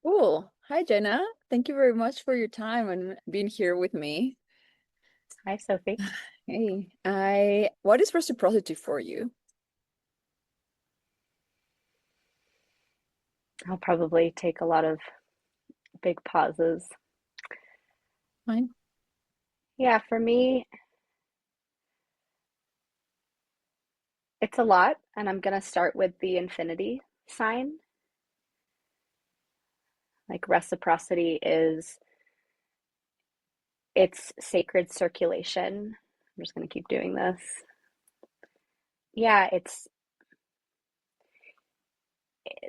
Cool. Hi, Jenna. Thank you very much for your time and being here with me. Hi, Sophie. Hey, what is reciprocity for you? I'll probably take a lot of big pauses. Fine. Yeah, for me, it's a lot, and I'm going to start with the infinity sign. Like reciprocity is it's sacred circulation. I'm just going to keep doing this. Yeah, it's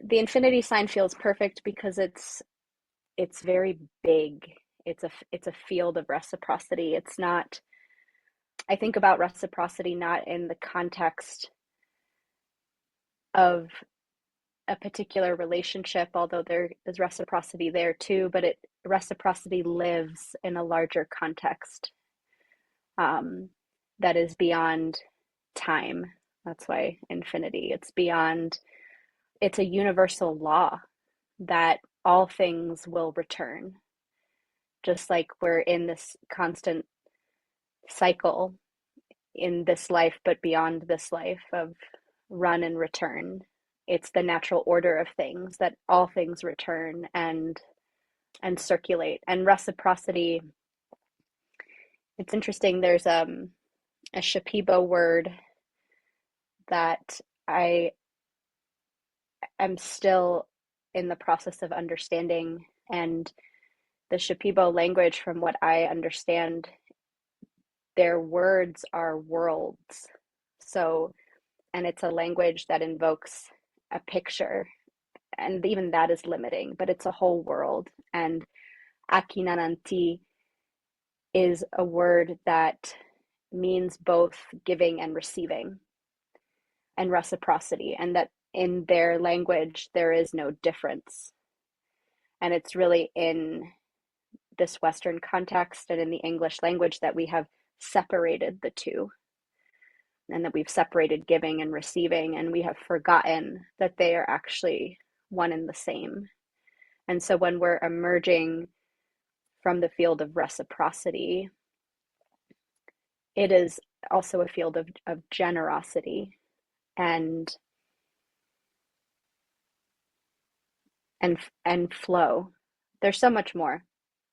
the infinity sign feels perfect because it's very big. It's a field of reciprocity. It's not I think about reciprocity not in the context of a particular relationship, although there is reciprocity there too, but it reciprocity lives in a larger context um, that is beyond time. That's why infinity. It's beyond. It's a universal law that all things will return, just like we're in this constant cycle in this life, but beyond this life of run and return. It's the natural order of things that all things return and circulate. And reciprocity, it's interesting. There's a Shipibo word that I am still in the process of understanding. And the Shipibo language, from what I understand, their words are worlds. So, and it's a language that invokes a picture, and even that is limiting, but it's a whole world. And akinananti is a word that means both giving and receiving and reciprocity, and that in their language there is no difference. And it's really in this Western context and in the English language that we have separated the two, and that we've separated giving and receiving, and we have forgotten that they are actually one and the same. And so when we're emerging from the field of reciprocity, it is also a field of generosity and and flow. There's so much more,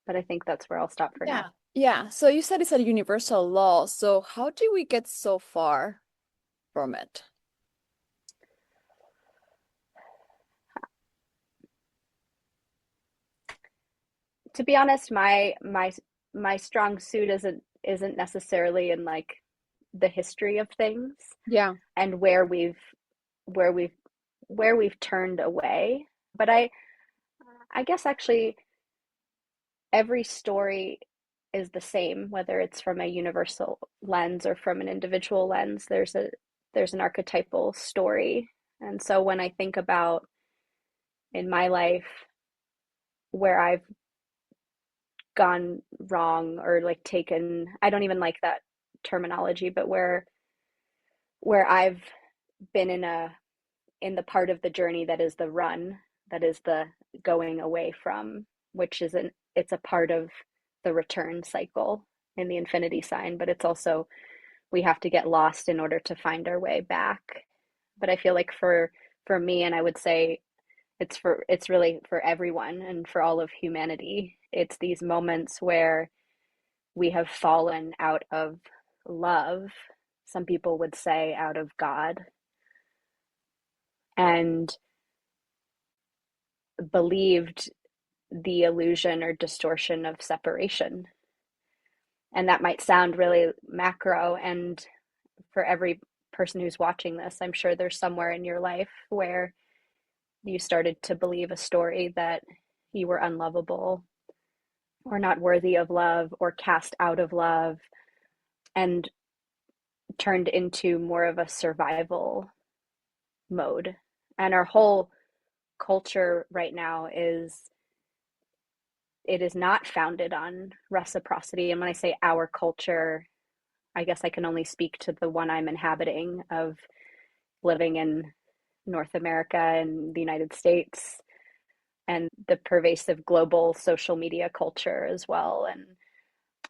but I think that's where I'll stop for now. Yeah. Yeah. So you said it's a universal law. So how do we get so far from it? To be honest, my strong suit isn't necessarily in like the history of things Yeah. and where we've where we've turned away. But I guess actually every story is the same, whether it's from a universal lens or from an individual lens. There's an archetypal story. And so when I think about in my life where I've gone wrong or like taken, I don't even like that terminology, but where I've been in the part of the journey that is the run, that is the going away from, which is it's a part of the return cycle in the infinity sign, but it's also we have to get lost in order to find our way back. But I feel like for me, and I would say it's really for everyone and for all of humanity, it's these moments where we have fallen out of love. Some people would say out of God, and believed the illusion or distortion of separation. And that might sound really macro. And for every person who's watching this, I'm sure there's somewhere in your life where you started to believe a story that you were unlovable or not worthy of love or cast out of love and turned into more of a survival mode. And our whole culture right now is it is not founded on reciprocity. And when I say our culture, I guess I can only speak to the one I'm inhabiting of living in North America and the United States. and the pervasive global social media culture as well,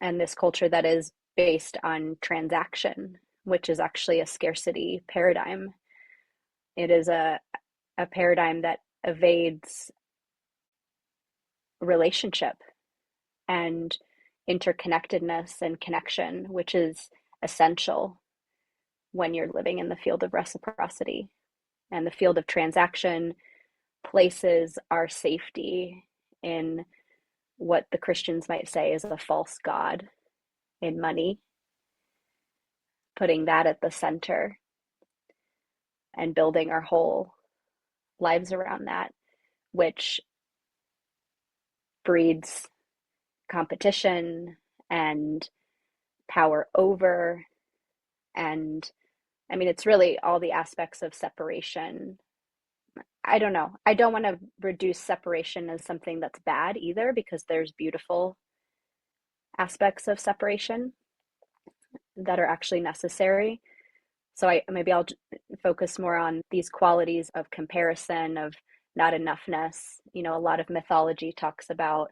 and this culture that is based on transaction, which is actually a scarcity paradigm. It is a paradigm that evades relationship and interconnectedness and connection, which is essential when you're living in the field of reciprocity. And the field of transaction places our safety in what the Christians might say is a false god in money, putting that at the center and building our whole lives around that, which breeds competition and power over. And I mean, it's really all the aspects of separation. I don't know. I don't want to reduce separation as something that's bad either, because there's beautiful aspects of separation that are actually necessary. So maybe I'll focus more on these qualities of comparison, of not enoughness. You know, a lot of mythology talks about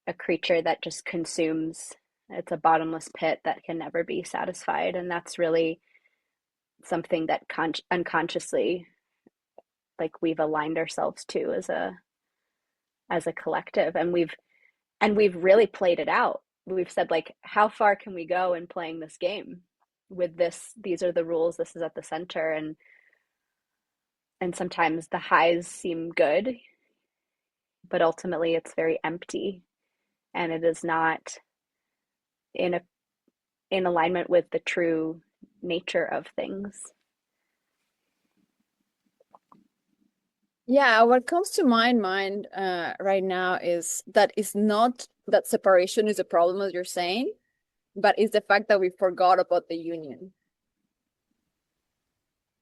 a creature that just consumes. It's a bottomless pit that can never be satisfied, and that's really something that unconsciously, like, we've aligned ourselves to as a collective, and we've really played it out. We've said, like, how far can we go in playing this game with this? These are the rules. This is at the center, and sometimes the highs seem good, but ultimately it's very empty, and it is not in a in alignment with the true nature of things. Yeah, what comes to my mind right now is that it's not that separation is a problem, as you're saying, but it's the fact that we forgot about the union.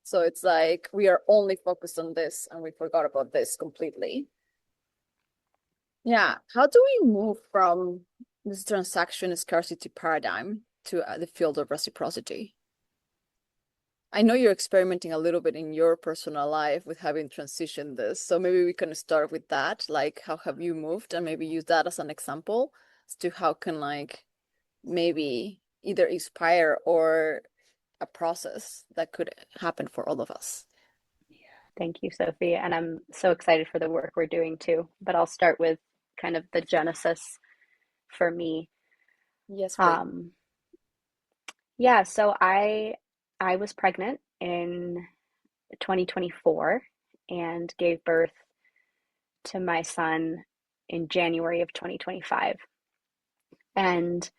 So it's like we are only focused on this and we forgot about this completely. Yeah. How do we move from this transaction scarcity paradigm to the field of reciprocity? I know you're experimenting a little bit in your personal life with having transitioned this. So maybe we can start with that. Like, how have you moved? And maybe use that as an example as to how can, like, maybe either inspire or a process that could happen for all of us. Thank you, Sophie. And I'm so excited for the work we're doing too. But I'll start with kind of the genesis for me. Yes, please. Um, yeah, so I was pregnant in 2024 and gave birth to my son in January of 2025. And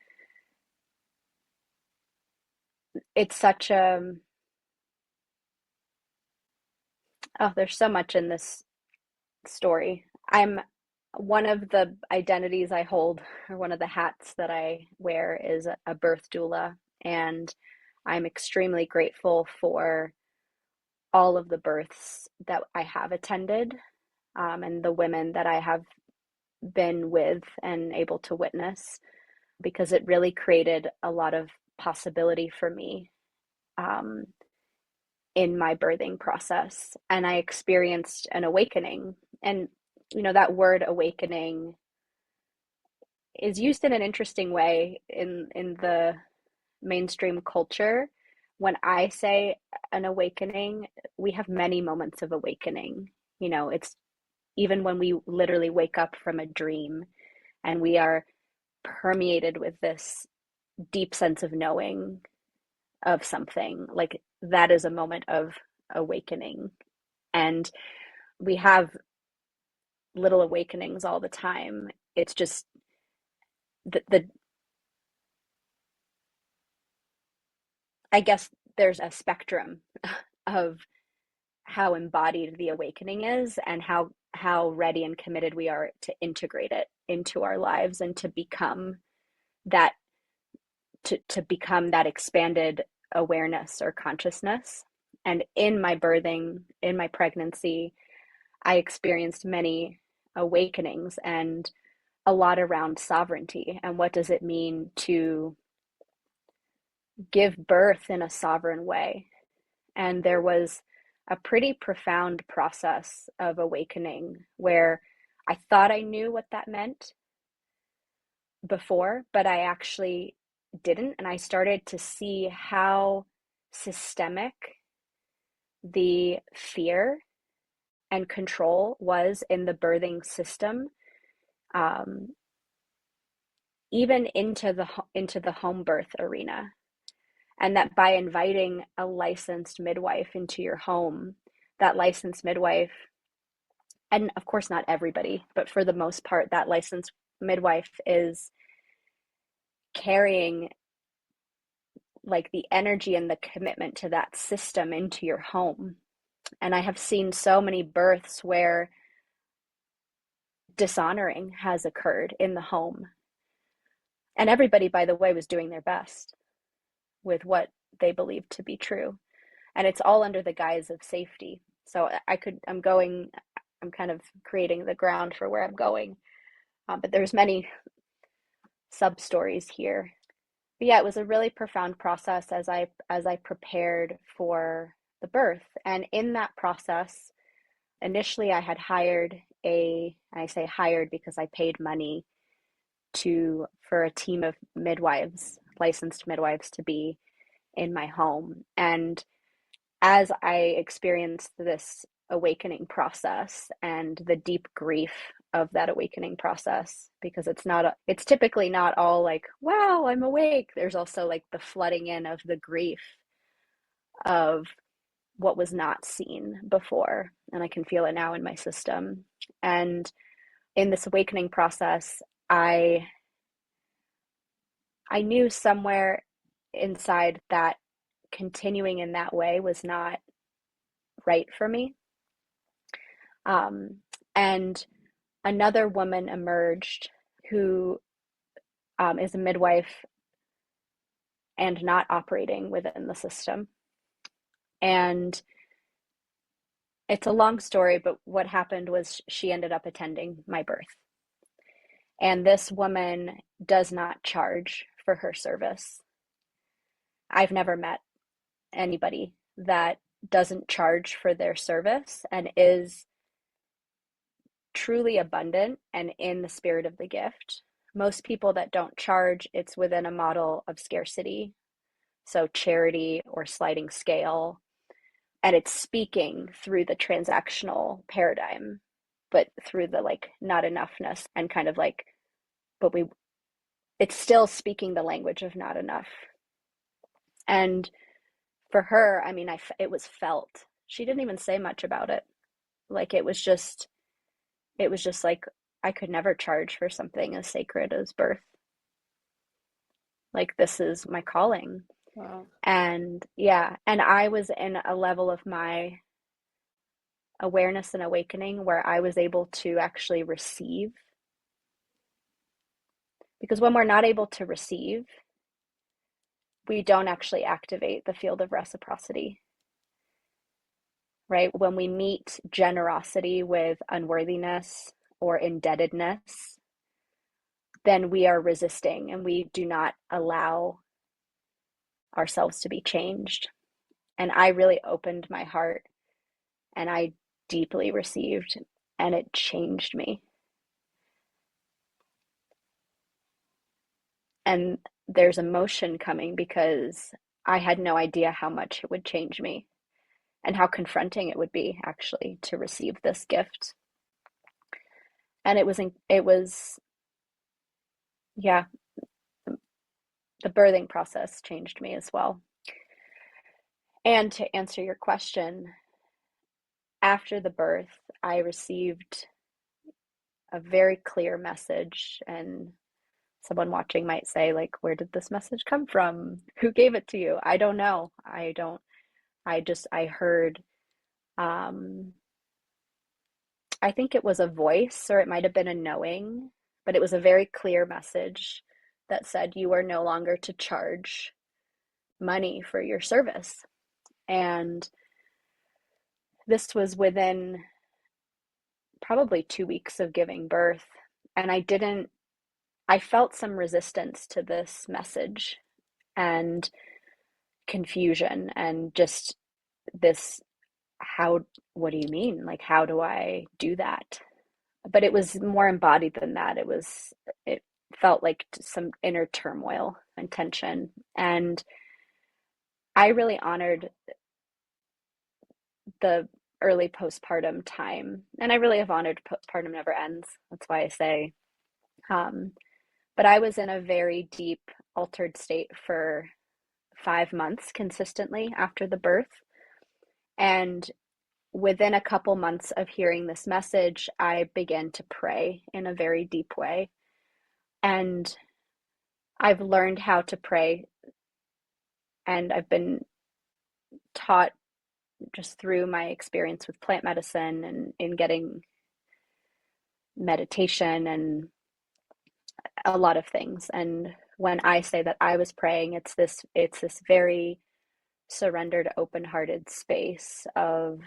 it's such a, oh, there's so much in this story. I'm one of the identities I hold, or one of the hats that I wear, is a birth doula. And I'm extremely grateful for all of the births that I have attended, and the women that I have been with and able to witness, because it really created a lot of possibility for me, um, in my birthing process. And I experienced an awakening. And, you know, that word awakening is used in an interesting way in the mainstream culture. When I say an awakening, we have many moments of awakening. You know, it's even when we literally wake up from a dream and we are permeated with this deep sense of knowing of something, like, that is a moment of awakening. And we have little awakenings all the time. It's just the I guess there's a spectrum of how embodied the awakening is, and how ready and committed we are to integrate it into our lives and to become that, to become that expanded awareness or consciousness. And in my birthing, in my pregnancy, I experienced many awakenings, and a lot around sovereignty and what does it mean to give birth in a sovereign way. And there was a pretty profound process of awakening where I thought I knew what that meant before, but I actually didn't. And I started to see how systemic the fear and control was in the birthing system, um, even into the home birth arena. And that by inviting a licensed midwife into your home, that licensed midwife, and of course not everybody, but for the most part, that licensed midwife is carrying like the energy and the commitment to that system into your home. And I have seen so many births where dishonoring has occurred in the home. And everybody, by the way, was doing their best with what they believed to be true. And it's all under the guise of safety. So I'm kind of creating the ground for where I'm going. But there's many sub stories here. But yeah, it was a really profound process as I prepared for the birth. And in that process, initially I had hired I say hired because I paid money for a team of midwives, licensed midwives, to be in my home. And as I experienced this awakening process and the deep grief of that awakening process, because it's typically not all like, wow, I'm awake. There's also like the flooding in of the grief of what was not seen before. And I can feel it now in my system. And in this awakening process, I knew somewhere inside that continuing in that way was not right for me. And another woman emerged who is a midwife and not operating within the system. And it's a long story, but what happened was she ended up attending my birth. And this woman does not charge for her service. I've never met anybody that doesn't charge for their service and is truly abundant and in the spirit of the gift. Most people that don't charge, it's within a model of scarcity, so charity or sliding scale, and it's speaking through the transactional paradigm, but through the like not enoughness and kind of like, but we, it's still speaking the language of not enough. And for her, I mean, it was felt. She didn't even say much about it. Like it was just like I could never charge for something as sacred as birth. Like this is my calling. Wow. And yeah, and I was in a level of my awareness and awakening where I was able to actually receive. Because when we're not able to receive, we don't actually activate the field of reciprocity, right? When we meet generosity with unworthiness or indebtedness, then we are resisting and we do not allow ourselves to be changed. And I really opened my heart and I deeply received, and it changed me. And there's emotion coming because I had no idea how much it would change me and how confronting it would be actually to receive this gift. And yeah, the birthing process changed me as well. And to answer your question, after the birth, I received a very clear message. And someone watching might say, like, where did this message come from? Who gave it to you? I don't know. I heard, um, I think it was a voice or it might have been a knowing, but it was a very clear message that said, you are no longer to charge money for your service. And this was within probably 2 weeks of giving birth. And I felt some resistance to this message and confusion and just this, what do you mean? Like, how do I do that? but it was more embodied than that. It felt like some inner turmoil and tension. And I really honored the early postpartum time. And I really have honored postpartum never ends. That's why I say, um, but I was in a very deep altered state for 5 months consistently after the birth. And within a couple months of hearing this message, I began to pray in a very deep way. And I've learned how to pray, and I've been taught just through my experience with plant medicine and in getting meditation and a lot of things. And when I say that I was praying, it's this very surrendered, open-hearted space of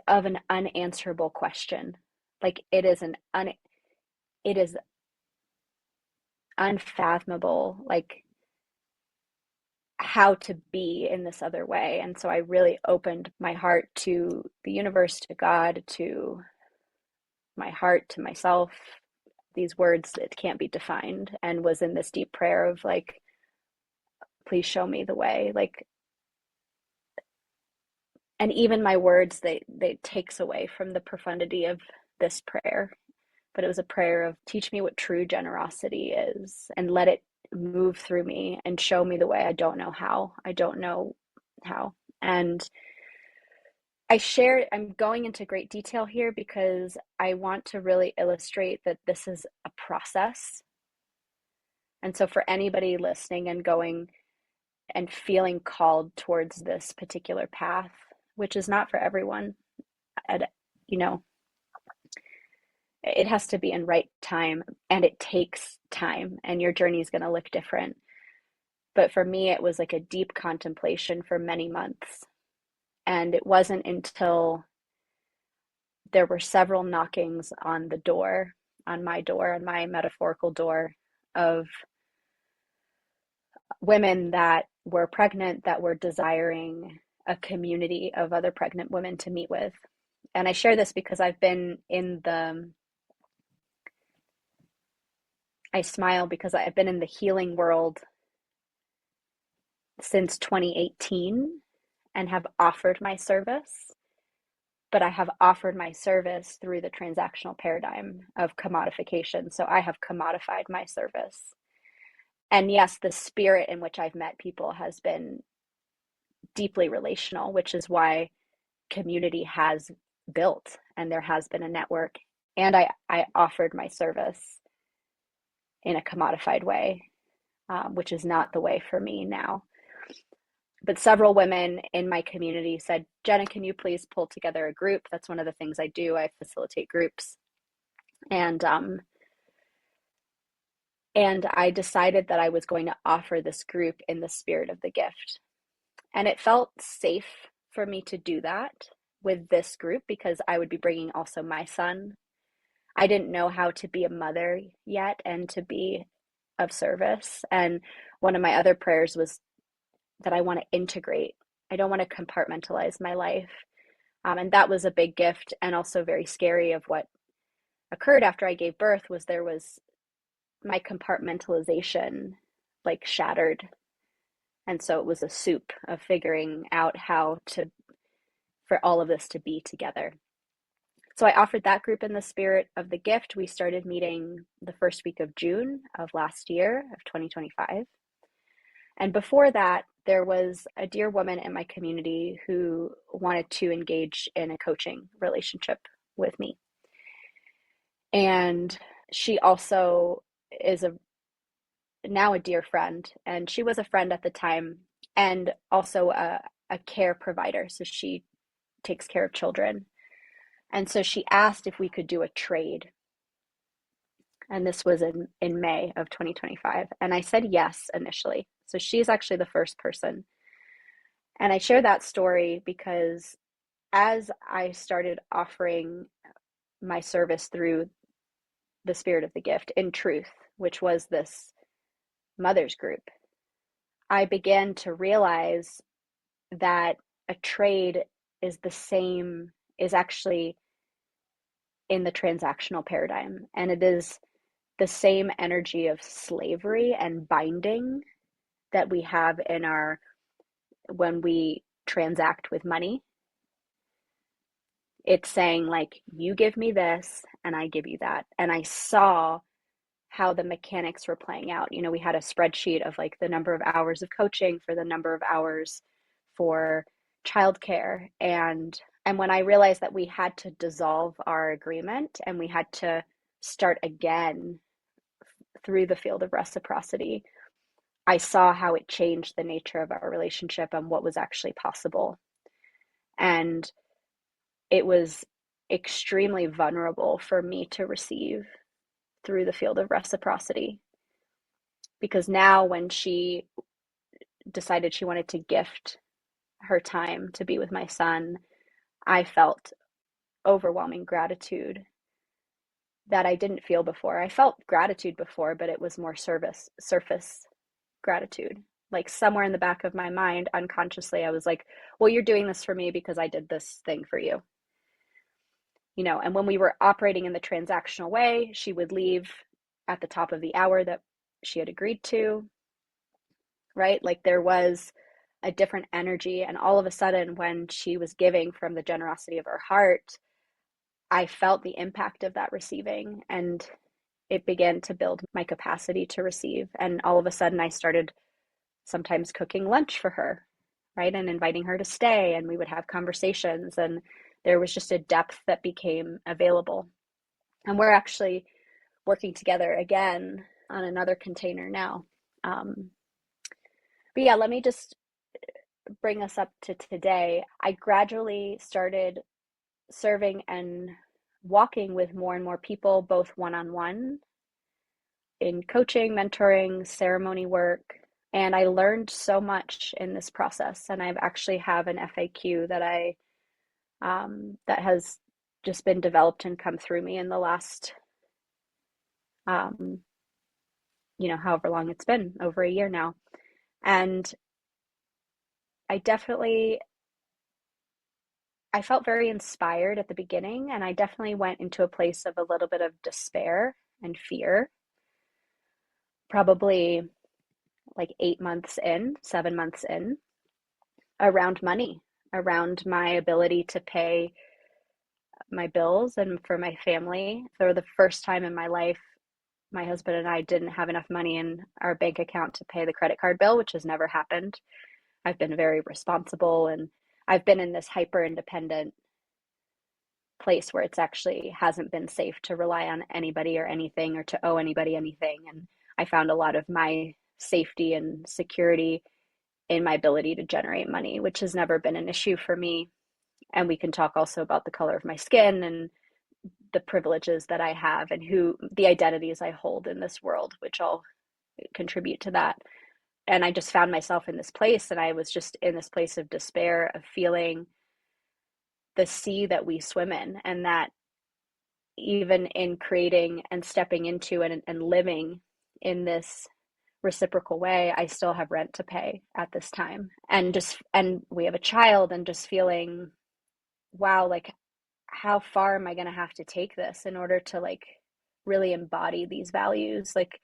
an unanswerable question. Like it is unfathomable, like how to be in this other way. And so I really opened my heart to the universe, to God, to my heart, to myself, these words that can't be defined, and was in this deep prayer of like, please show me the way. Like, and even my words, they takes away from the profundity of this prayer. But it was a prayer of teach me what true generosity is and let it move through me and show me the way. I don't know how. I don't know how. And I'm going into great detail here because I want to really illustrate that this is a process. And so for anybody listening and going and feeling called towards this particular path, which is not for everyone, at, you know, it has to be in right time, and it takes time, and your journey is going to look different. But for me, it was like a deep contemplation for many months. And it wasn't until there were several knockings on the door, on my metaphorical door, of women that were pregnant, that were desiring a community of other pregnant women to meet with. And I share this because I smile because I've been in the healing world since 2018 and have offered my service, but I have offered my service through the transactional paradigm of commodification. So I have commodified my service. And yes, the spirit in which I've met people has been deeply relational, which is why community has built and there has been a network. And I offered my service in a commodified way, which is not the way for me now. But several women in my community said, Jenna, can you please pull together a group? That's one of the things I do. I facilitate groups. And I decided that I was going to offer this group in the spirit of the gift. And it felt safe for me to do that with this group because I would be bringing also my son. I didn't know how to be a mother yet and to be of service. And one of my other prayers was that I want to integrate. I don't want to compartmentalize my life. And that was a big gift and also very scary. Of what occurred after I gave birth was there was my compartmentalization like shattered. And so it was a soup of figuring out how to, for all of this to be together. So I offered that group in the spirit of the gift. We started meeting the first week of June of last year, of 2025. And before that, there was a dear woman in my community who wanted to engage in a coaching relationship with me. And she also is now a dear friend, and she was a friend at the time, and also a care provider. So she takes care of children. And so she asked if we could do a trade. And this was in May of 2025. And I said yes initially. So she's actually the first person. And I share that story because as I started offering my service through the spirit of the gift in truth, which was this mothers group, I began to realize that a trade is the same is actually in the transactional paradigm. And it is the same energy of slavery and binding that we have in our when we transact with money. It's saying, like, you give me this and I give you that. And I saw how the mechanics were playing out. You know, we had a spreadsheet of like the number of hours of coaching for the number of hours for childcare. And when I realized that we had to dissolve our agreement and we had to start again through the field of reciprocity, I saw how it changed the nature of our relationship and what was actually possible. And it was extremely vulnerable for me to receive through the field of reciprocity. Because now, when she decided she wanted to gift her time to be with my son, I felt overwhelming gratitude that I didn't feel before. I felt gratitude before, but it was more surface gratitude. Like somewhere in the back of my mind, unconsciously, I was like, well, you're doing this for me because I did this thing for you. You know, and when we were operating in the transactional way, she would leave at the top of the hour that she had agreed to, right? Like there was a different energy. And all of a sudden, when she was giving from the generosity of her heart, I felt the impact of that receiving, and it began to build my capacity to receive. And all of a sudden, I started sometimes cooking lunch for her, right? And inviting her to stay, and we would have conversations. And there was just a depth that became available. And we're actually working together again on another container now. But yeah, let me just bring us up to today. I gradually started serving and walking with more and more people, both one on one, in coaching, mentoring, ceremony work. And I learned so much in this process. And I've actually have an FAQ that that has just been developed and come through me in the last, um, however long it's been, over a year now. And I definitely I felt very inspired at the beginning, and I definitely went into a place of a little bit of despair and fear, probably like 8 months in, 7 months in, around money, around my ability to pay my bills and for my family. For the first time in my life, my husband and I didn't have enough money in our bank account to pay the credit card bill, which has never happened. I've been very responsible, and I've been in this hyper independent place where it's actually hasn't been safe to rely on anybody or anything or to owe anybody anything. And I found a lot of my safety and security in my ability to generate money, which has never been an issue for me. And we can talk also about the color of my skin and the privileges that I have and who the identities I hold in this world, which all contribute to that. And I just found myself in this place, and I was just in this place of despair, of feeling the sea that we swim in, and that even in creating and stepping into and living in this reciprocal way, I still have rent to pay at this time. And we have a child, and just feeling, wow, like how far am I going to have to take this in order to like really embody these values? Like,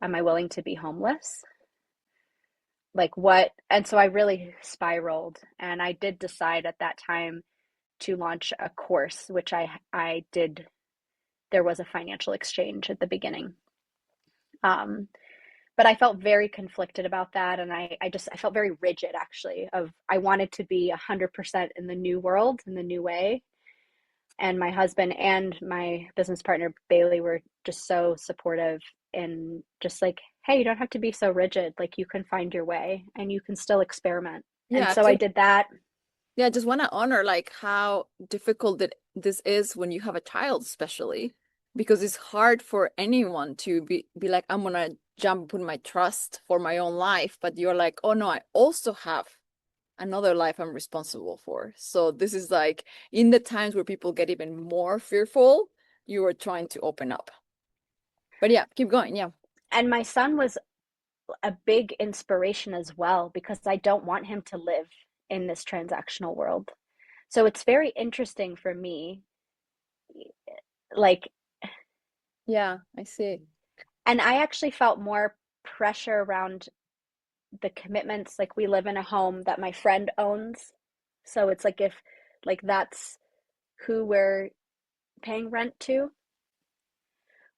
am I willing to be homeless? Like what? And so I really spiraled, and I did decide at that time to launch a course, which I did. There was a financial exchange at the beginning. Um, but I felt very conflicted about that. And I felt very rigid, actually, of I wanted to be 100% in the new world, in the new way. And my husband and my business partner, Bailey, were just so supportive and just like, hey, you don't have to be so rigid. Like you can find your way and you can still experiment. And Yeah, so I did that. yeah, I just want to honor like how difficult that this is when you have a child, especially because it's hard for anyone to be like, I'm gonna jump, put my trust for my own life, but you're like, oh no, I also have another life I'm responsible for. So this is like in the times where people get even more fearful, you are trying to open up. But yeah, keep going. Yeah. And my son was a big inspiration as well, because I don't want him to live in this transactional world. So it's very interesting for me, like, Yeah, I see. and I actually felt more pressure around the commitments. Like, we live in a home that my friend owns. So it's like, if, like, that's who we're paying rent to.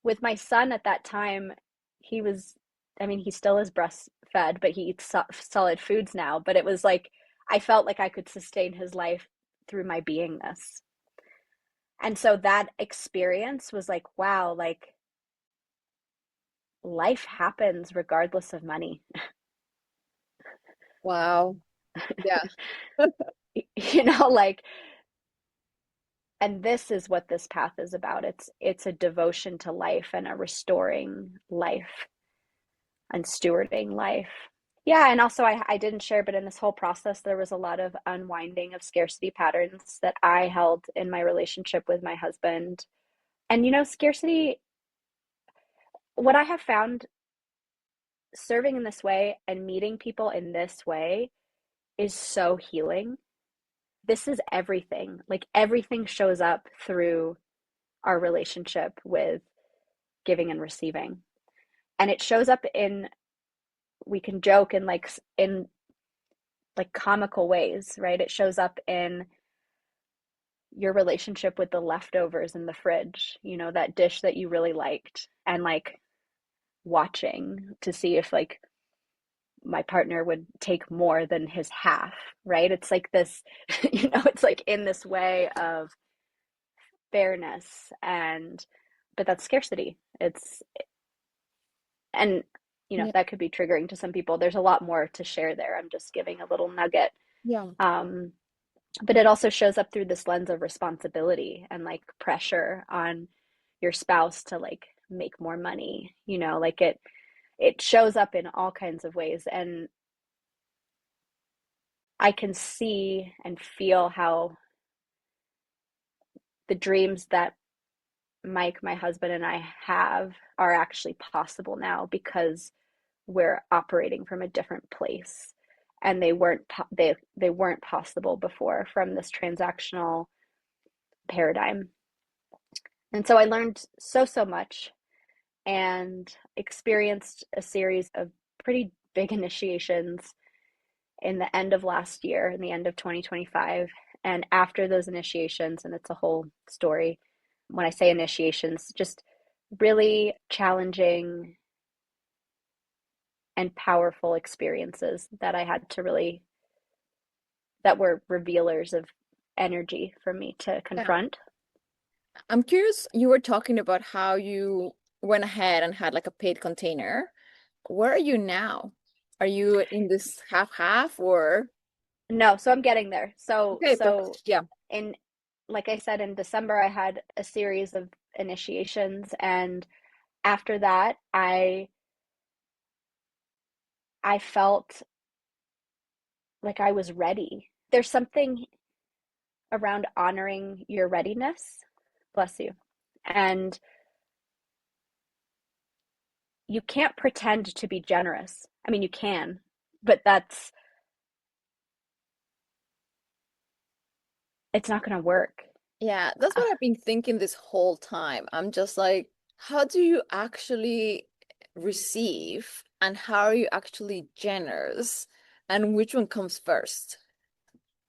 With my son at that time, he was, I mean, he still is breastfed, but he eats solid foods now. But it was like, I felt like I could sustain his life through my beingness. And so that experience was like, wow, like, life happens regardless of money. Wow. Yeah. Like, and this is what this path is about. It's a devotion to life and a restoring life and stewarding life. Yeah, and also I didn't share, but in this whole process, there was a lot of unwinding of scarcity patterns that I held in my relationship with my husband. And scarcity, what I have found serving in this way and meeting people in this way is so healing. This is everything. Like, everything shows up through our relationship with giving and receiving. And it shows up in, we can joke in, like comical ways, right? It shows up in your relationship with the leftovers in the fridge, that dish that you really liked, and like watching to see if, like, my partner would take more than his half, right? It's like this, it's like in this way of fairness, and but that's scarcity. It's and Yeah. that could be triggering to some people. There's a lot more to share there. I'm just giving a little nugget. Yeah. Um, but it also shows up through this lens of responsibility and like pressure on your spouse to like make more money, like it shows up in all kinds of ways. And I can see and feel how the dreams that Mike, my husband, and I have are actually possible now because we're operating from a different place, and they weren't possible before from this transactional paradigm. And so I learned so much and experienced a series of pretty big initiations in the end of last year, in the end of 2025. And after those initiations, and it's a whole story, when I say initiations, just really challenging and powerful experiences that I had to really, that were revealers of energy for me to Yeah. confront. I'm curious, you were talking about how you went ahead and had like a paid container. Where are you now? Are you in this half-half or? No, so I'm getting there. So, Okay, so perfect. Yeah. in, like I said, in December, I had a series of initiations. And after that, I felt like I was ready. There's something around honoring your readiness. Bless you. And you can't pretend to be generous. I mean, you can, but it's not going to work. Yeah, that's what I've been thinking this whole time. I'm just like, how do you actually receive and how are you actually generous and which one comes first?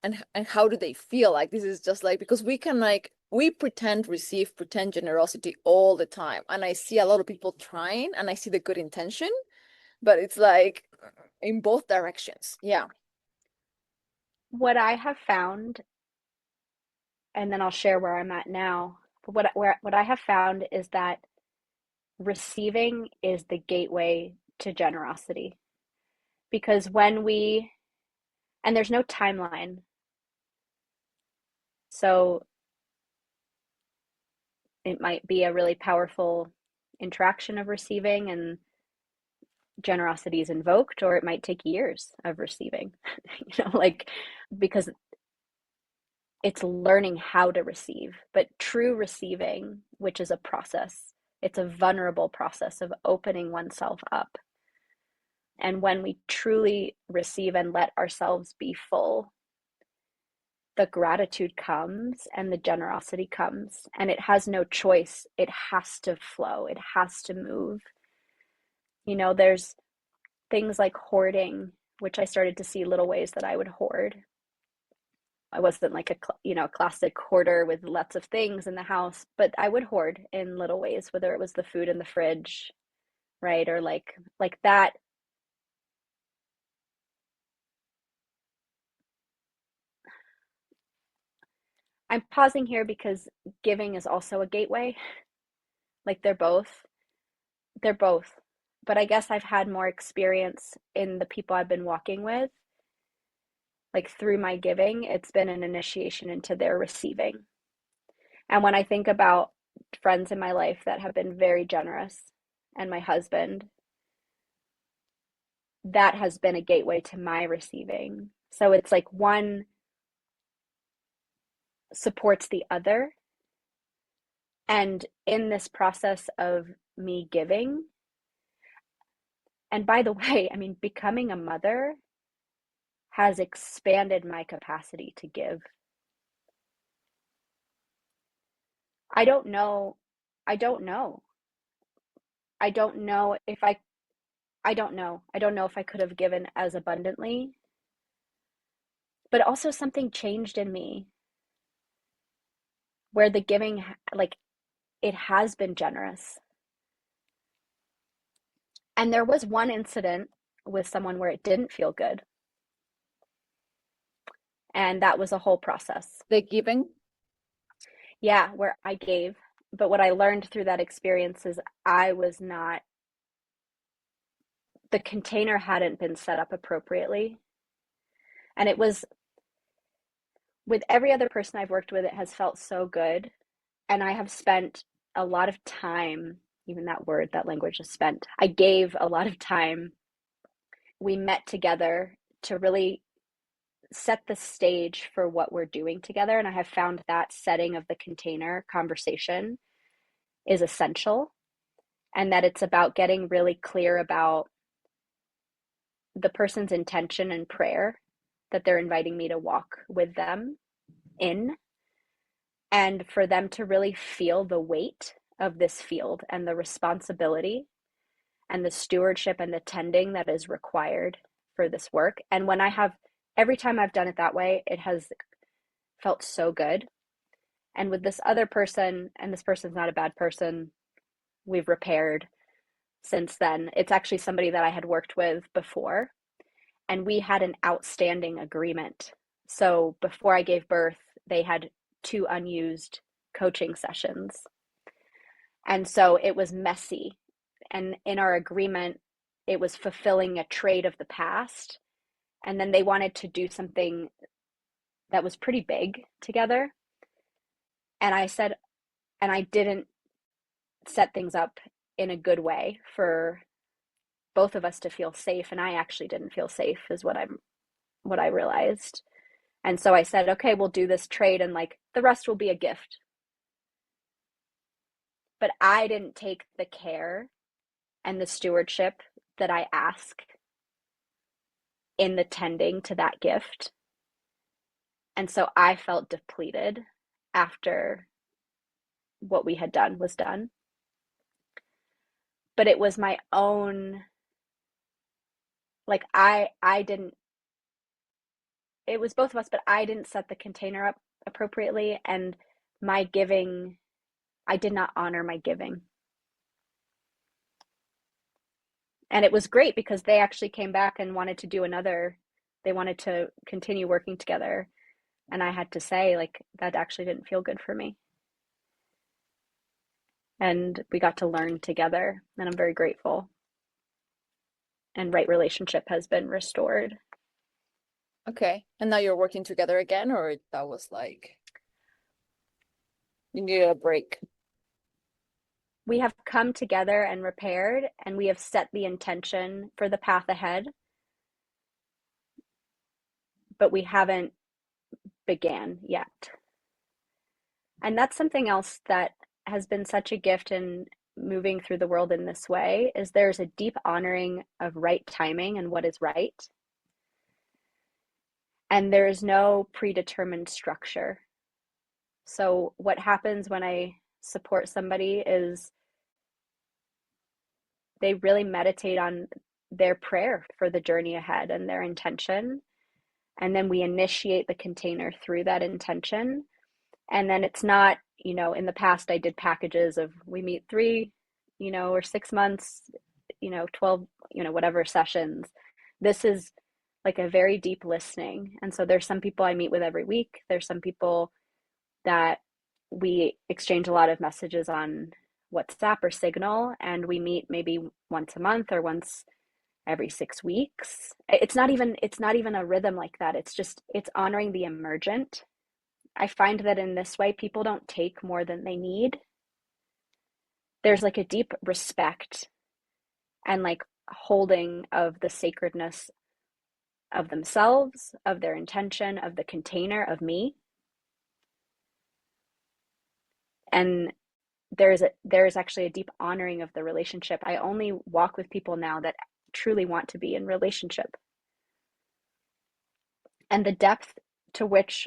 And how do they feel? Like this is just like because we can like we pretend receive, pretend generosity all the time. And I see a lot of people trying and I see the good intention, but it's like in both directions. Yeah. What I have found, and then I'll share where I'm at now. But what I have found is that receiving is the gateway to generosity, because when we, and there's no timeline. So it might be a really powerful interaction of receiving and generosity is invoked, or it might take years of receiving, like, because it's learning how to receive. But true receiving, which is a process, it's a vulnerable process of opening oneself up. And when we truly receive and let ourselves be full, the gratitude comes and the generosity comes, and it has no choice. It has to flow, it has to move. There's things like hoarding, which I started to see little ways that I would hoard. I wasn't like a classic hoarder with lots of things in the house, but I would hoard in little ways, whether it was the food in the fridge, right? Or like that. I'm pausing here because giving is also a gateway. Like they're both. But I guess I've had more experience in the people I've been walking with. Like through my giving, it's been an initiation into their receiving. And when I think about friends in my life that have been very generous, and my husband, that has been a gateway to my receiving. So it's like one supports the other. And in this process of me giving, and by the way, I mean, becoming a mother has expanded my capacity to give. I don't know. I don't know. I don't know if I don't know. I don't know if I could have given as abundantly, but also something changed in me where the giving, like, it has been generous. And there was one incident with someone where it didn't feel good. And that was a whole process. The giving? Yeah, where I gave. But what I learned through that experience is I was not, the container hadn't been set up appropriately. And it was with every other person I've worked with, it has felt so good. And I have spent a lot of time, even that word, that language is spent. I gave a lot of time. We met together to really set the stage for what we're doing together. And I have found that setting of the container conversation is essential, and that it's about getting really clear about the person's intention and prayer that they're inviting me to walk with them in, and for them to really feel the weight of this field and the responsibility and the stewardship and the tending that is required for this work. And every time I've done it that way, it has felt so good. And with this other person, and this person's not a bad person, we've repaired since then. It's actually somebody that I had worked with before, and we had an outstanding agreement. So before I gave birth, they had 2 unused coaching sessions. And so it was messy. And in our agreement, it was fulfilling a trait of the past. And then they wanted to do something that was pretty big together. And I said, and I didn't set things up in a good way for both of us to feel safe. And I actually didn't feel safe, is what I realized. And so I said, okay, we'll do this trade, and like the rest will be a gift. But I didn't take the care and the stewardship that I ask in the tending to that gift. And so I felt depleted after what we had done was done. But it was my own, like I didn't, it was both of us, but I didn't set the container up appropriately, and my giving, I did not honor my giving. And it was great because they actually came back and wanted to do they wanted to continue working together. And I had to say, like, that actually didn't feel good for me. And we got to learn together, and I'm very grateful. And right relationship has been restored. Okay. And now you're working together again, or that was like you needed a break? We have come together and repaired, and we have set the intention for the path ahead, but we haven't began yet. And that's something else that has been such a gift in moving through the world in this way, is there's a deep honoring of right timing and what is right. and there is no predetermined structure. So what happens when I support somebody is they really meditate on their prayer for the journey ahead and their intention. And then we initiate the container through that intention. And then it's not, in the past, I did packages of we meet 3, or 6 months, 12, whatever sessions. This is like a very deep listening. And so there's some people I meet with every week. There's some people that we exchange a lot of messages on WhatsApp or Signal, and we meet maybe once a month or once every 6 weeks. It's not even a rhythm like that. It's honoring the emergent. I find that in this way, people don't take more than they need. There's like a deep respect and like holding of the sacredness of themselves, of their intention, of the container, of me. And there is actually a deep honoring of the relationship. I only walk with people now that truly want to be in relationship. And the depth to which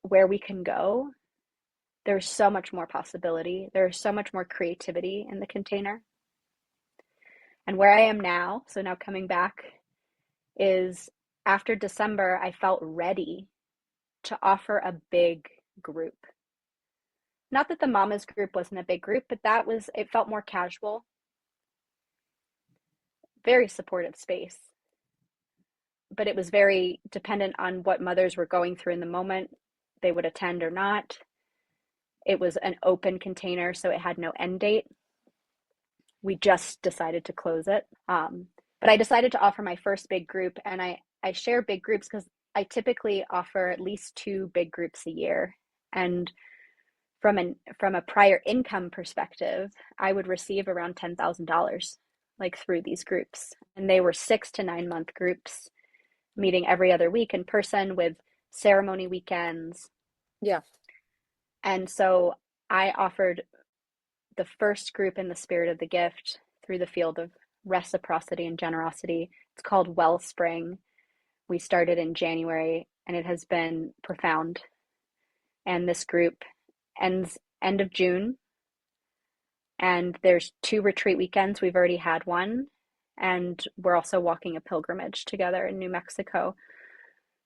where we can go, there's so much more possibility. There's so much more creativity in the container. And where I am now, so now coming back, is after December, I felt ready to offer a big group. Not that the mamas group wasn't a big group, but it felt more casual, very supportive space. But it was very dependent on what mothers were going through in the moment. They would attend or not. It was an open container, so it had no end date. We just decided to close it. But I decided to offer my first big group, and I share big groups because I typically offer at least 2 big groups a year. And from a prior income perspective, I would receive around $10,000 like through these groups. And they were 6 to 9 month groups, meeting every other week in person with ceremony weekends. Yeah. And so I offered the first group in the spirit of the gift through the field of reciprocity and generosity. It's called Wellspring. We started in January, and it has been profound. And this group ends end of June. And there's 2 retreat weekends. We've already had one. And we're also walking a pilgrimage together in New Mexico.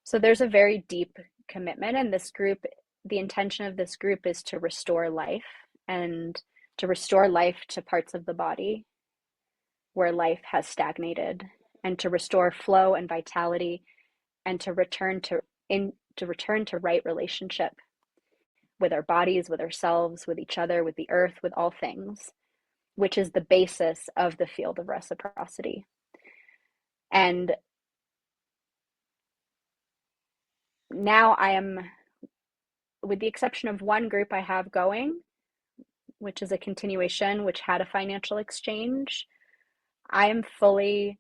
So there's a very deep commitment. And this group, the intention of this group is to restore life, and to restore life to parts of the body where life has stagnated, and to restore flow and vitality, and to return to right relationship with our bodies, with ourselves, with each other, with the earth, with all things, which is the basis of the field of reciprocity. And now I am, with the exception of one group I have going, which is a continuation, which had a financial exchange, I am fully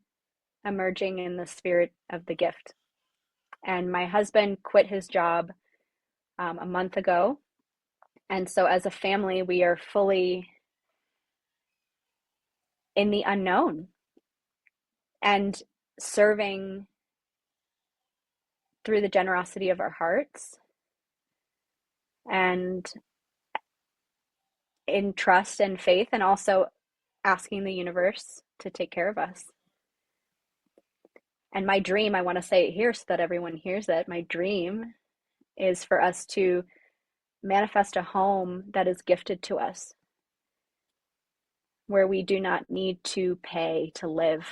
emerging in the spirit of the gift. And my husband quit his job a month ago. And so as a family, we are fully in the unknown and serving through the generosity of our hearts and in trust and faith, and also asking the universe to take care of us. And my dream, I want to say it here so that everyone hears it, my dream is for us to manifest a home that is gifted to us, where we do not need to pay to live.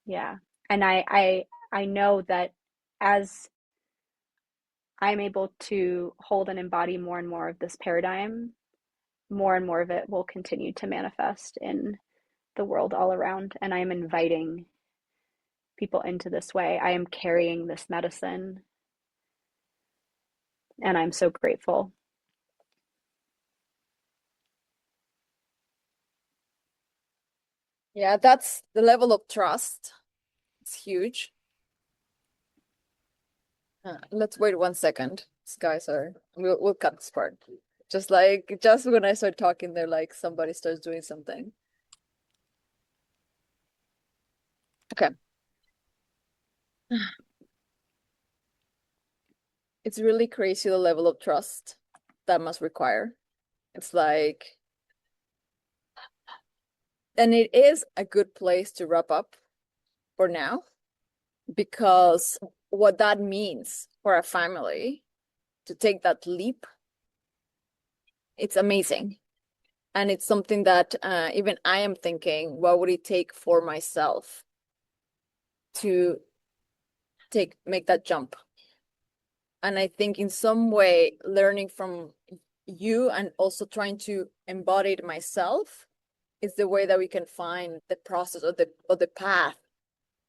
Yeah. And I know that as I'm able to hold and embody more and more of this paradigm, more and more of it will continue to manifest in the world all around. And I am inviting people into this way. I am carrying this medicine, and I'm so grateful. Yeah, that's the level of trust. It's huge. Let's wait 1 second. These guys are, we'll cut this part. Just when I start talking, they're like somebody starts doing something. Okay. It's really crazy the level of trust that must require. It's like, and it is a good place to wrap up for now, because what that means for a family to take that leap, it's amazing. And it's something that even I am thinking, what would it take for myself to make that jump? And I think in some way, learning from you and also trying to embody it myself is the way that we can find the process or the path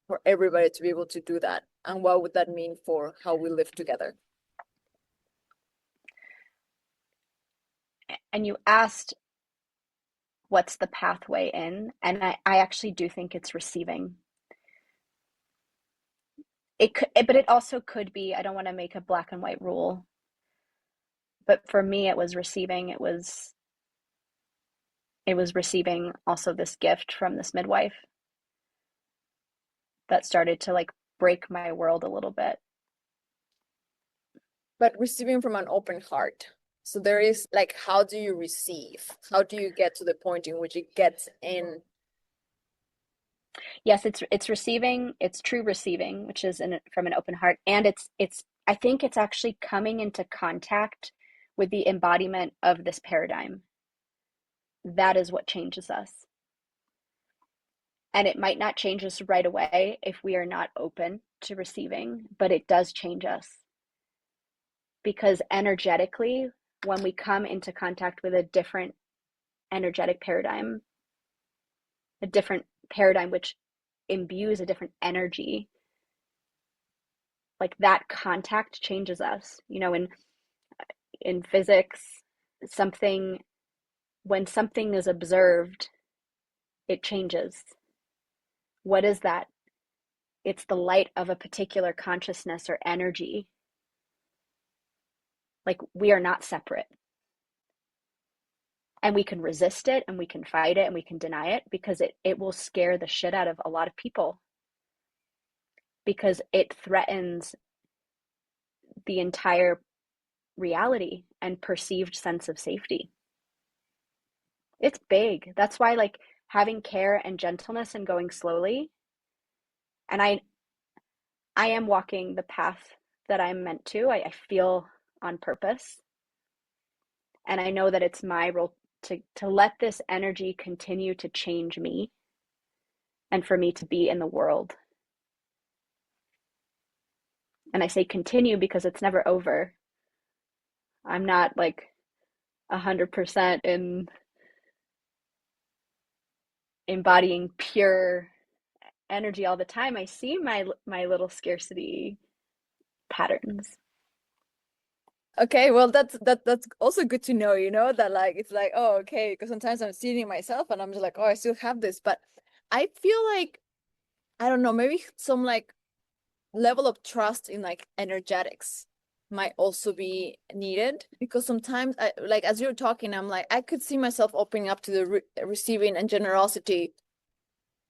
for everybody to be able to do that. And what would that mean for how we live together? And you asked what's the pathway in, and I actually do think it's receiving. It could, but it also could be, I don't want to make a black and white rule, but for me it was receiving. It was receiving also this gift from this midwife that started to like break my world a little bit. But receiving from an open heart. So there is like, how do you receive? How do you get to the point in which it gets in? Yes, it's receiving, it's true receiving, which is from an open heart, and it's I think it's actually coming into contact with the embodiment of this paradigm. That is what changes us. And it might not change us right away if we are not open to receiving, but it does change us because energetically, when we come into contact with a different energetic paradigm, a different paradigm which imbues a different energy, like that contact changes us. In physics, something when something is observed, it changes. What is that? It's the light of a particular consciousness or energy. Like we are not separate. And we can resist it and we can fight it and we can deny it because it will scare the shit out of a lot of people because it threatens the entire reality and perceived sense of safety. It's big. That's why like having care and gentleness and going slowly, and I am walking the path that I'm meant to. I feel on purpose. And I know that it's my role to let this energy continue to change me and for me to be in the world. And I say continue because it's never over. I'm not like 100% in embodying pure energy all the time. I see my little scarcity patterns. Okay, well that's also good to know, that like it's like, oh, okay, because sometimes I'm seeing myself and I'm just like, oh, I still have this, but I feel like I don't know, maybe some like level of trust in like energetics might also be needed, because sometimes I like, as you're talking, I'm like, I could see myself opening up to the receiving and generosity,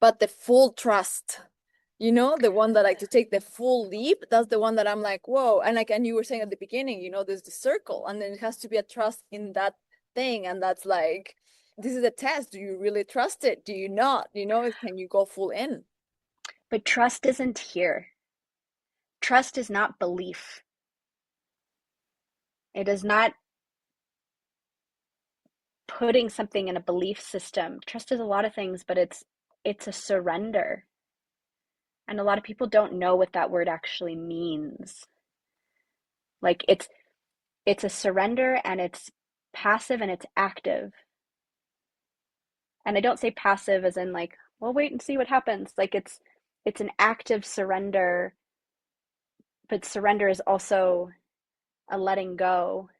but the full trust, the one that like to take the full leap, that's the one that I'm like, whoa. And like, and you were saying at the beginning, there's the circle, and then it has to be a trust in that thing. And that's like, this is a test. Do you really trust it? Do you not? Can you go full in? But trust isn't here. Trust is not belief. It is not putting something in a belief system. Trust is a lot of things, but it's a surrender. And a lot of people don't know what that word actually means. Like it's a surrender and it's passive and it's active. And I don't say passive as in like, well, wait and see what happens. Like it's an active surrender, but surrender is also a letting go.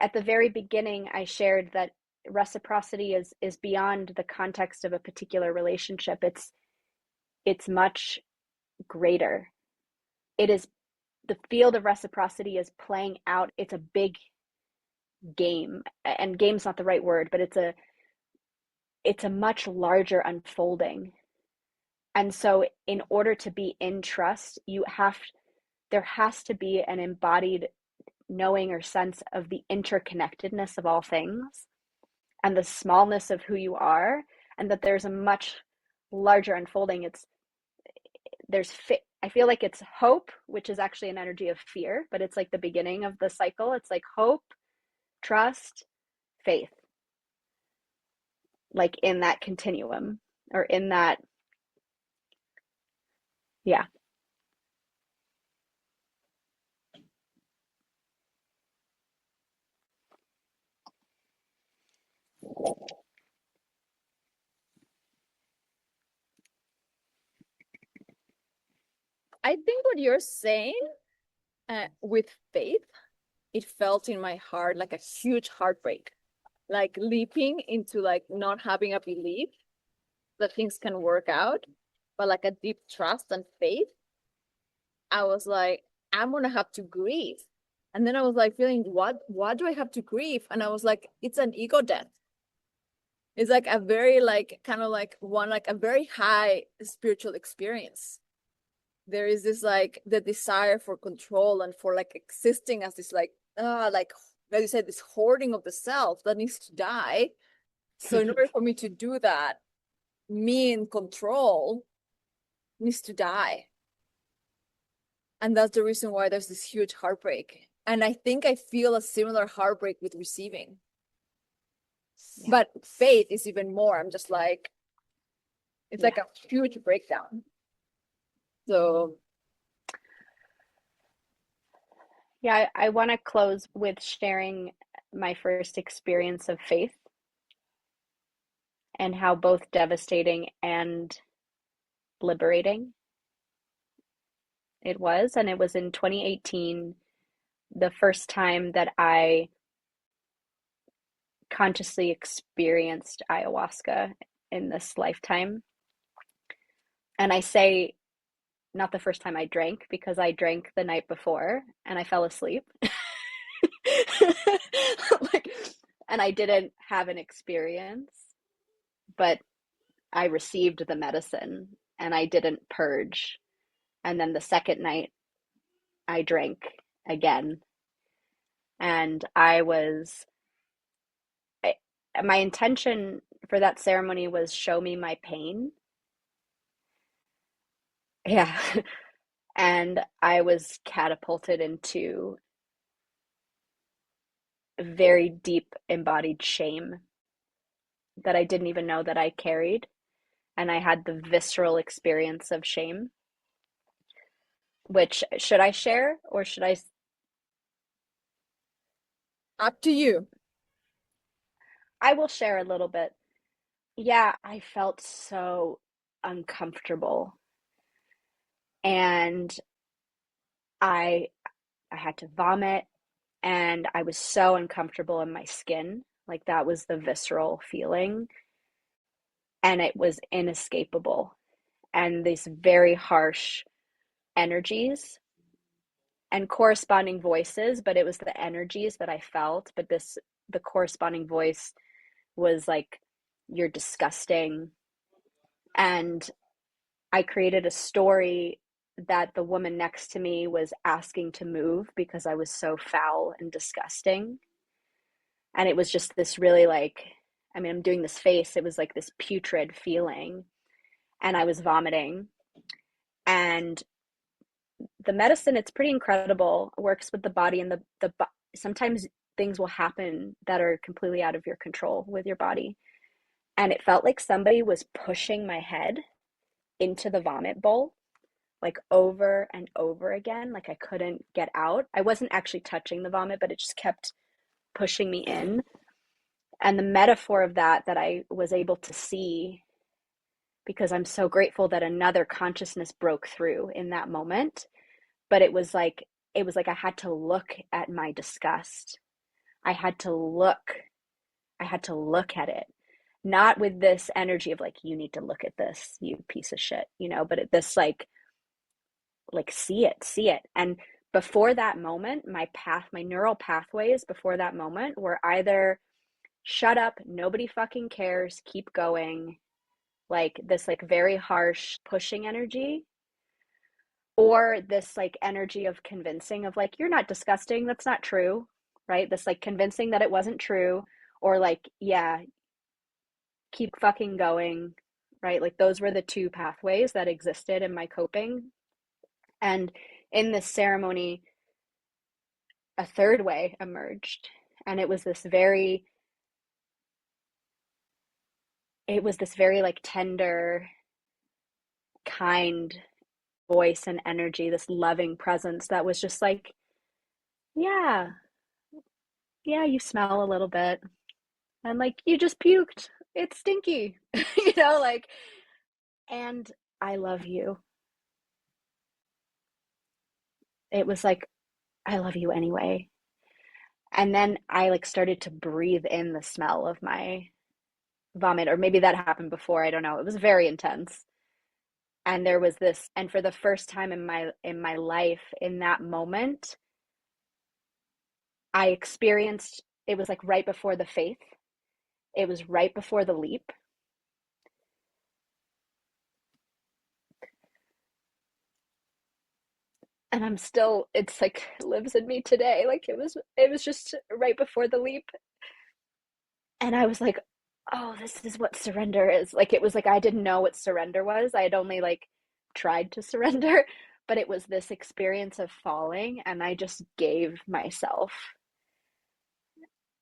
At the very beginning, I shared that reciprocity is beyond the context of a particular relationship. It's much greater. It is the field of reciprocity is playing out. It's a big game, and game's not the right word, but it's a much larger unfolding. And so in order to be in trust, there has to be an embodied knowing or sense of the interconnectedness of all things and the smallness of who you are, and that there's a much larger unfolding. I feel like it's hope, which is actually an energy of fear, but it's like the beginning of the cycle. It's like hope, trust, faith, like in that continuum, or in that, yeah. I think what you're saying with faith, it felt in my heart like a huge heartbreak, like leaping into like not having a belief that things can work out, but like a deep trust and faith. I was like, I'm gonna have to grieve. And then I was like feeling, what do I have to grieve? And I was like, it's an ego death. It's like a very like kind of like one like a very high spiritual experience. There is this like the desire for control and for like existing as this like as you said, this hoarding of the self that needs to die. So in order for me to do that, me in control needs to die. And that's the reason why there's this huge heartbreak. And I think I feel a similar heartbreak with receiving. Yeah. But faith is even more. I'm just like, it's Yeah. like a huge breakdown. So Yeah, I want to close with sharing my first experience of faith and how both devastating and liberating it was. And it was in 2018, the first time that I consciously experienced ayahuasca in this lifetime. And I say not the first time I drank, because I drank the night before and I fell asleep. Like, and I didn't have an experience, but I received the medicine and I didn't purge. And then the second night I drank again, and I, my intention for that ceremony was show me my pain. Yeah. And I was catapulted into very deep embodied shame that I didn't even know that I carried. And I had the visceral experience of shame, which, should I share or should I? up to you. I will share a little bit. Yeah, I felt so uncomfortable, and I I had to vomit, and I was so uncomfortable in my skin. Like, that was the visceral feeling, and it was inescapable. And these very harsh energies and corresponding voices, but it was the energies that I felt. But the corresponding voice was like, you're disgusting. And I created a story that the woman next to me was asking to move because I was so foul and disgusting. And it was just this really like, I mean, I'm doing this face, it was like this putrid feeling. And I was vomiting. And the medicine, it's pretty incredible. It works with the body, and sometimes things will happen that are completely out of your control with your body. And it felt like somebody was pushing my head into the vomit bowl, like over and over again. Like I couldn't get out. I wasn't actually touching the vomit, but it just kept pushing me in. And the metaphor of that I was able to see, because I'm so grateful that another consciousness broke through in that moment. But it was like I had to look at my disgust. I had to look. I had to look at it, not with this energy of like, you need to look at this, you piece of shit, but this like see it. And before that moment, my neural pathways before that moment were either shut up, nobody fucking cares, keep going, like this like very harsh pushing energy, or this like energy of convincing of like, you're not disgusting, that's not true, right? This like convincing that it wasn't true, or like, yeah, keep fucking going, right? Like those were the two pathways that existed in my coping. And in this ceremony, a third way emerged. And it was this very like tender, kind voice and energy, this loving presence that was just like, yeah, yeah, you smell a little bit. And like, you just puked. It's stinky, like, and I love you. It was like, I love you anyway. And then I like started to breathe in the smell of my vomit, or maybe that happened before, I don't know. It was very intense. And there was this, and for the first time in my life, in that moment, I experienced, it was like right before the faith. It was right before the leap. And I'm still, it's like lives in me today. Like it was just right before the leap. And I was like, oh, this is what surrender is. Like it was like I didn't know what surrender was. I had only like tried to surrender, but it was this experience of falling, and I just gave myself.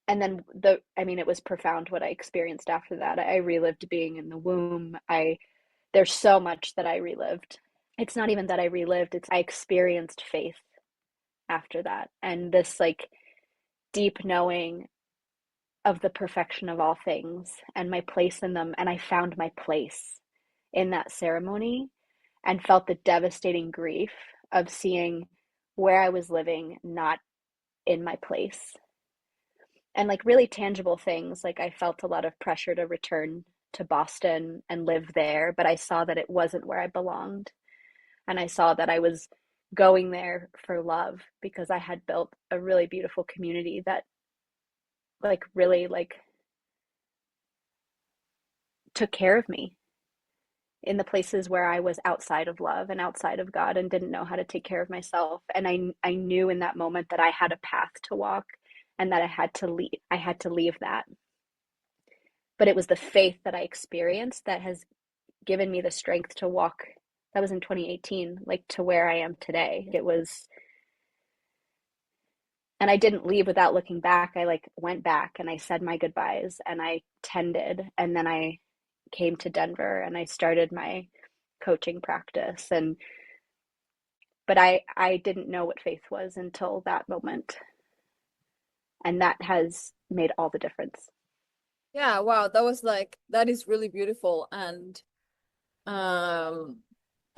And then I mean, it was profound what I experienced after that. I relived being in the womb. There's so much that I relived. It's not even that I relived, it's I experienced faith after that. And this like deep knowing of the perfection of all things and my place in them. And I found my place in that ceremony and felt the devastating grief of seeing where I was living not in my place. And like really tangible things, like I felt a lot of pressure to return to Boston and live there, but I saw that it wasn't where I belonged. And I saw that I was going there for love because I had built a really beautiful community that like really like took care of me in the places where I was outside of love and outside of God and didn't know how to take care of myself. And I knew in that moment that I had a path to walk and that I had to leave that. But it was the faith that I experienced that has given me the strength to walk. That was in 2018, like to where I am today. It was, and I didn't leave without looking back. I like went back and I said my goodbyes and I tended, and then I came to Denver and I started my coaching practice. And but I didn't know what faith was until that moment, and that has made all the difference. Yeah, wow, that is really beautiful. Um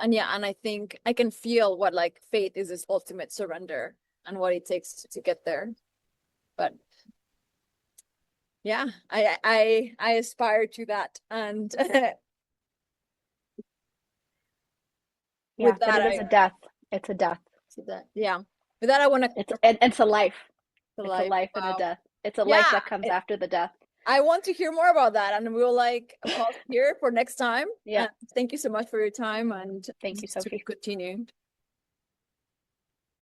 and yeah, and I think I can feel what like faith is this ultimate surrender and what it takes to get there. But yeah, I aspire to that. And Yeah, with but that it is a death. It's a death. yeah. With that I want to It's a life. It's a life. life and a Wow. death. It's a life Yeah, that comes after the death. I want to hear more about that, and we'll like pause here for next time. Yeah. And thank you so much for your time, and Thank you, to be Sophie. continued.